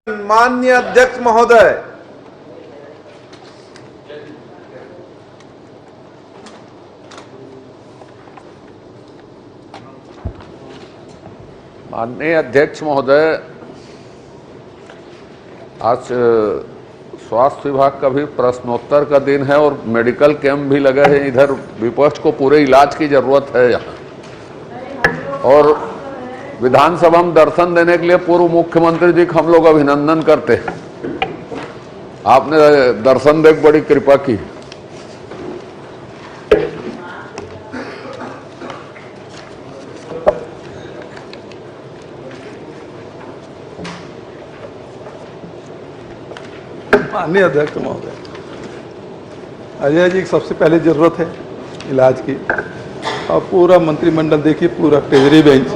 माननीय अध्यक्ष महोदय, आज स्वास्थ्य विभाग का भी प्रश्नोत्तर का दिन है और मेडिकल कैंप भी लगे हैं। इधर विपक्ष को पूरे इलाज की जरूरत है यहाँ, और विधानसभा में दर्शन देने के लिए पूर्व मुख्यमंत्री जी का हम लोग अभिनंदन करते हैं। आपने दर्शन देख बड़ी कृपा की। माननीय अध्यक्ष महोदय, अजय जी की सबसे पहले जरूरत है इलाज की, और पूरा मंत्रिमंडल देखिए, पूरा ट्रेजरी बेंच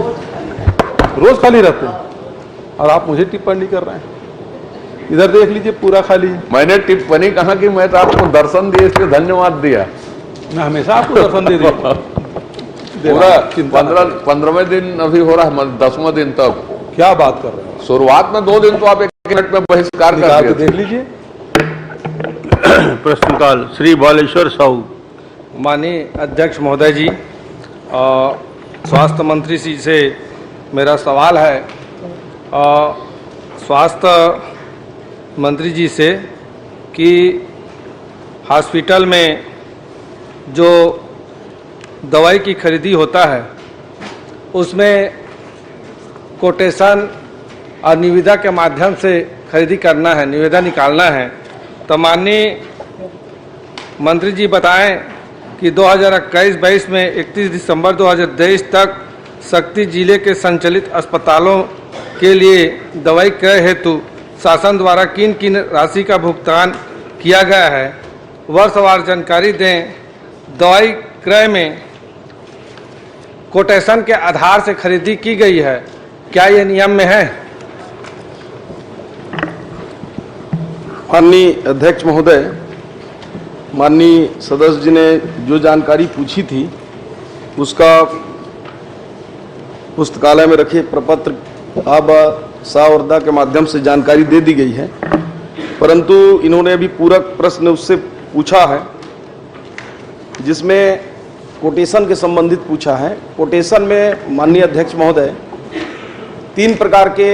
रोज खाली रहते हैं और आप मुझे टिप्पणी कर रहे हैं। इधर देख लीजिए, पूरा खाली है। मैंने टिप्पणी कहा कि मैं तो आपको दर्शन दिए इसलिए धन्यवाद दिया। मैं हमेशा आपको दर्शन दे दिया। पूरा 15वें दिन अभी हो रहा है, 10वां दिन तक। क्या बात कर रहे हैं? शुरुआत में 2 दिन तो आप 1 मिनट में बहिष्कार कर दिए। देख लीजिए। प्रश्नकाल श्री बालेश्वर साहू। माननीय अध्यक्ष महोदय जी, स्वास्थ्य मंत्री जी से मेरा सवाल है, स्वास्थ्य मंत्री जी से कि हॉस्पिटल में जो दवाई की खरीदी होता है उसमें कोटेशन और निविदा के माध्यम से खरीदी करना है, निविदा निकालना है, तो माननीय मंत्री जी बताएं कि 2021-22 में 31 दिसंबर 2023 तक शक्ति जिले के संचालित अस्पतालों के लिए दवाई क्रय हेतु शासन द्वारा किन किन राशि का भुगतान किया गया है, वर्षवार जानकारी दें। दवाई क्रय में कोटेशन के आधार से खरीदी की गई है, क्या ये नियम में है? माननीय अध्यक्ष महोदय, माननीय सदस्य जी ने जो जानकारी पूछी थी उसका पुस्तकालय में रखे प्रपत्र आबा सावरदा के माध्यम से जानकारी दे दी गई है, परंतु इन्होंने अभी पूरक प्रश्न उससे पूछा है जिसमें कोटेशन के संबंधित पूछा है। कोटेशन में माननीय अध्यक्ष महोदय 3 प्रकार के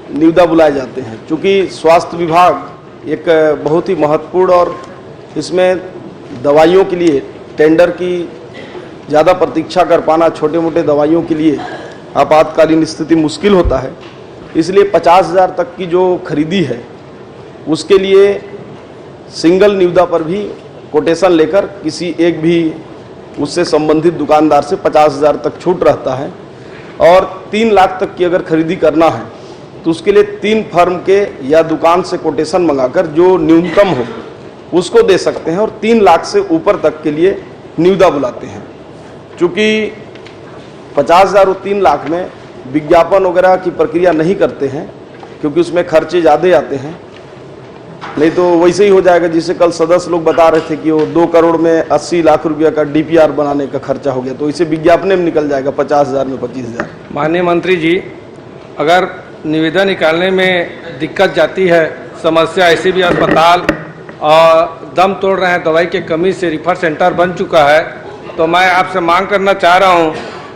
निविदा बुलाए जाते हैं। चूँकि स्वास्थ्य विभाग एक बहुत ही महत्वपूर्ण और इसमें दवाइयों के लिए टेंडर की ज़्यादा प्रतीक्षा कर पाना छोटे मोटे दवाइयों के लिए आपातकालीन स्थिति मुश्किल होता है, इसलिए 50,000 तक की जो खरीदी है उसके लिए सिंगल निविदा पर भी कोटेशन लेकर किसी एक भी उससे संबंधित दुकानदार से 50,000 तक छूट रहता है। और 3 लाख तक की अगर खरीदी करना है तो उसके लिए 3 फर्म के या दुकान से कोटेशन मंगाकर जो न्यूनतम हो उसको दे सकते हैं, और 3 लाख से ऊपर तक के लिए निविदा बुलाते हैं। चूँकि 50,000 और 3 लाख में विज्ञापन वगैरह की प्रक्रिया नहीं करते हैं क्योंकि उसमें खर्चे ज़्यादा आते हैं, नहीं तो वैसे ही हो जाएगा। जिसे कल सदस्य लोग बता रहे थे कि वो 2 करोड़ में 80 लाख रुपया का DPR बनाने का खर्चा हो गया, तो इसे विज्ञापन में निकल जाएगा 50,000 में 25,000। माननीय मंत्री जी, अगर निविदा निकालने में दिक्कत जाती है, समस्या ऐसे भी अस्पताल और दम तोड़ रहे हैं, दवाई की कमी से रिफर सेंटर बन चुका है, तो मैं आपसे मांग करना चाह रहा हूँ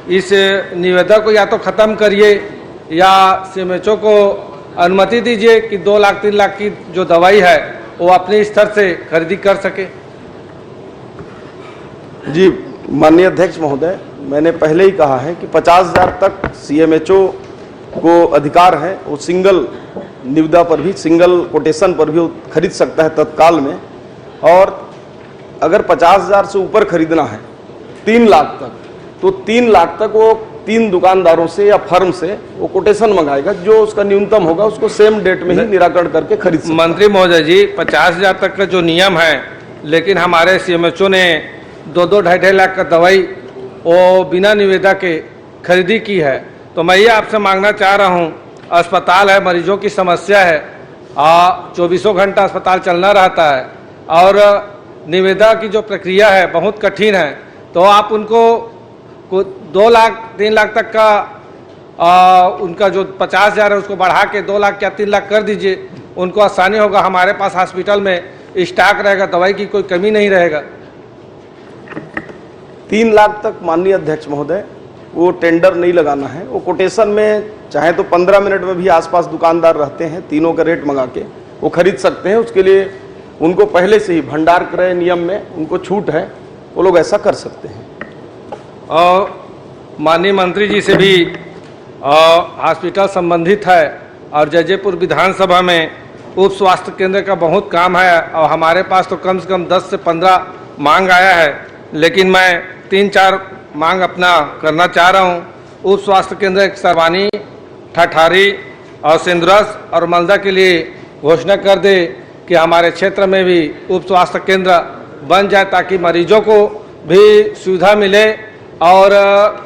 इस निविदा को या तो ख़त्म करिए या CMHO को अनुमति दीजिए कि 2 लाख 3 लाख की जो दवाई है वो अपने स्तर से खरीदी कर सके। जी माननीय अध्यक्ष महोदय, मैंने पहले ही कहा है कि 50,000 तक CMHO को अधिकार है, वो सिंगल निविदा पर भी, सिंगल कोटेशन पर भी वो खरीद सकता है तत्काल में। और अगर 50,000 से ऊपर खरीदना है 3 लाख तक, तो 3 लाख तक वो 3 दुकानदारों से या फर्म से वो कोटेशन मंगाएगा, जो उसका न्यूनतम होगा उसको सेम डेट में ही निराकरण करके खरीद सकता है। मंत्री महोदय जी, 50,000 तक का जो नियम है, लेकिन हमारे CMHO ने 2-2 ढाई लाख का दवाई वो बिना निविदा के खरीदी की है। तो मैं ये आपसे मांगना चाह रहा हूँ, अस्पताल है, मरीजों की समस्या है, 24 घंटा अस्पताल चलना रहता है और निविदा की जो प्रक्रिया है बहुत कठिन है, तो आप उनको 2 लाख 3 लाख तक का उनका जो 50,000 है उसको बढ़ा के 2 लाख या 3 लाख कर दीजिए, उनको आसानी होगा। हमारे पास हॉस्पिटल में स्टॉक रहेगा, दवाई की कोई कमी नहीं रहेगा। 3 लाख तक माननीय अध्यक्ष महोदय वो टेंडर नहीं लगाना है। वो कोटेशन में चाहे तो 15 मिनट में भी आसपास दुकानदार रहते हैं, तीनों का रेट मंगा के वो खरीद सकते हैं। उसके लिए उनको पहले से ही भंडार क्रय नियम में उनको छूट है, वो लोग ऐसा कर सकते हैं। और माननीय मंत्री जी से भी हॉस्पिटल संबंधित है और जयपुर विधानसभा में उप स्वास्थ्य केंद्र का बहुत काम है और हमारे पास तो कम से कम 10 से 15 मांग आया है, लेकिन मैं 3-4 मांग अपना करना चाह रहा हूँ। उप स्वास्थ्य केंद्र एक सरवानी, ठठारी और सिंदरस और मलदा के लिए घोषणा कर दे कि हमारे क्षेत्र में भी उप स्वास्थ्य केंद्र बन जाए ताकि मरीजों को भी सुविधा मिले। और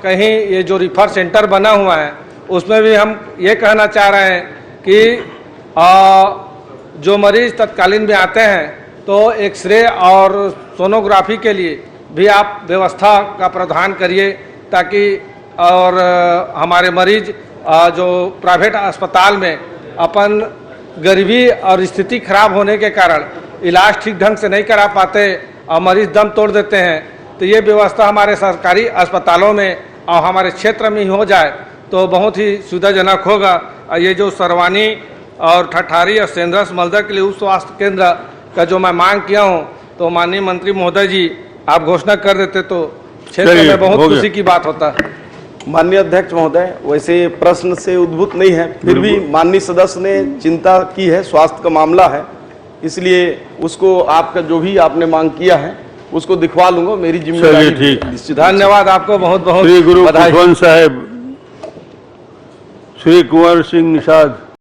कहीं ये जो रिफर सेंटर बना हुआ है उसमें भी हम ये कहना चाह रहे हैं कि जो मरीज तत्कालीन में आते हैं तो एक्सरे और सोनोग्राफी के लिए भी आप व्यवस्था का प्रावधान करिए ताकि और हमारे मरीज जो प्राइवेट अस्पताल में अपन गरीबी और स्थिति खराब होने के कारण इलाज ठीक ढंग से नहीं करा पाते और मरीज दम तोड़ देते हैं, तो ये व्यवस्था हमारे सरकारी अस्पतालों में और हमारे क्षेत्र में ही हो जाए तो बहुत ही सुविधाजनक होगा। और ये जो सरवानी और ठठारी और सेंद्रस मलदा के लिए उप स्वास्थ्य केंद्र का जो मैं मांग किया हूँ, तो माननीय मंत्री महोदय जी आप घोषणा कर देते तो क्षेत्र में बहुत खुशी की बात होता है। माननीय अध्यक्ष महोदय, वैसे प्रश्न से उद्भूत नहीं है, फिर भी माननीय सदस्य ने चिंता की है, स्वास्थ्य का मामला है, इसलिए उसको आपका जो भी आपने मांग किया है उसको दिखवा लूंगा। मेरी जिम्मेदारी निश्चित। धन्यवाद आपको बहुत बहुत श्री गुरु बधाई। कुशवंत साहेब, श्री कुंवर सिंह निषाद।